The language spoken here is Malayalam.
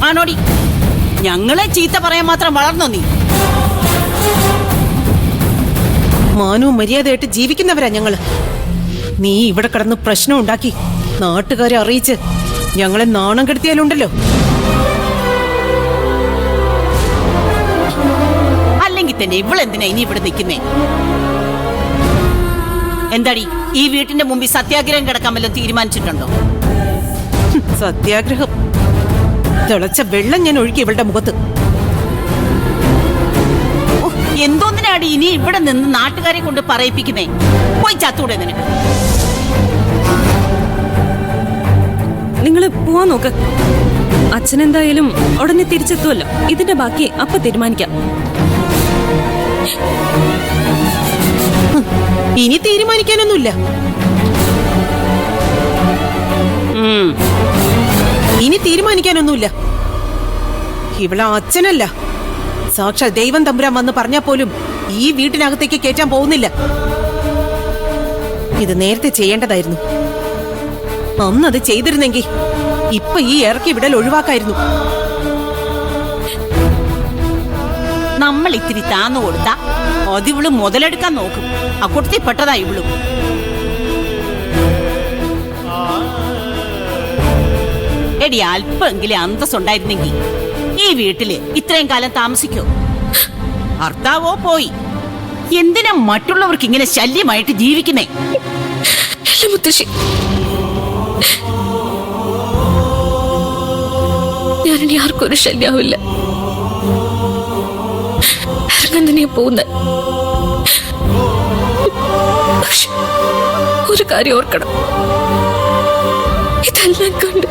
ആണോടി? ഞങ്ങളെ ചീത്ത പറയാൻ മാത്രം വളർന്നോ നീ? മാനവും മര്യാദയായിട്ട് ജീവിക്കുന്നവരാ ഞങ്ങള്. നീ ഇവിടെ കിടന്ന് പ്രശ്നം ഉണ്ടാക്കി നാട്ടുകാരെ അറിയിച്ച് ഞങ്ങളെ നാണം കെടുത്തിയാലുണ്ടല്ലോ. അല്ലെങ്കിൽ തന്നെ ഇവളെന്തിനാ ഇനി ഇവിടെ നിൽക്കുന്നേ? എന്താടി ഈ വീട്ടിന്റെ മുമ്പിൽ സത്യാഗ്രഹം കിടക്കാൻ വല്ലതും തീരുമാനിച്ചിട്ടുണ്ടോ? സത്യാഗ്രഹം? തിളച്ച വെള്ളം ഞാൻ ഒഴുക്കി ഇവളുടെ മുഖത്ത്. എന്തോന്നിനാടി ഇനി ഇവിടെ നിന്ന് നാട്ടുകാരെ കൊണ്ട് പറയിപ്പിക്കുന്നേ? പോയി ചത്തൂടെ നിനക്ക്. നിങ്ങള് പോവാൻ നോക്ക്. അച്ഛനെന്തായാലും ഉടനെ തിരിച്ചെത്തുമല്ലോ. ഇതിന്റെ ബാക്കി അപ്പൊ തീരുമാനിക്കാം. ഇനി തീരുമാനിക്കാനൊന്നുമില്ല. ഇനി തീരുമാനിക്കാനൊന്നുമില്ല. ഇവളെ അച്ഛനല്ല, സാക്ഷാൽ ദൈവം തമ്പുരാൻ വന്ന് പറഞ്ഞാൽ പോലും ഈ വീട്ടിനകത്തേക്ക് കയറ്റാൻ പോകുന്നില്ല. ഇത് നേരത്തെ ചെയ്യേണ്ടതായിരുന്നു. അന്നത് ചെയ്തിരുന്നെങ്കിൽ ഇപ്പൊ ഈ ഇറക്കി വിടൽ ഒഴിവാക്കായിരുന്നു. നമ്മൾ ഇത്തിരി താന്നു കൊടുത്ത അതിവള് മുതലെടുക്കാൻ നോക്കും. അക്കൂട്ടത്തിൽ പെട്ടതാ ഇവളും. എടി, അല്പമെങ്കിലും അന്തസ്സുണ്ടായിരുന്നെങ്കിൽ ഈ വീട്ടില് ഇത്രയും കാലം താമസിക്കോ? ഭർത്താവോ പോയി, എന്തിനാ മറ്റുള്ളവർക്ക് ഇങ്ങനെ ശല്യമായിട്ട് ജീവിക്കുന്നേ? മുത്തശ്ശി, ഞാനിനി ആർക്കും ഒരു ശല്യാവില്ല. ഇറങ്ങാൻ തന്നെയാ പോകുന്നത്. ഒരു കാര്യം ഓർക്കണം, ഇതെല്ലാം കണ്ട്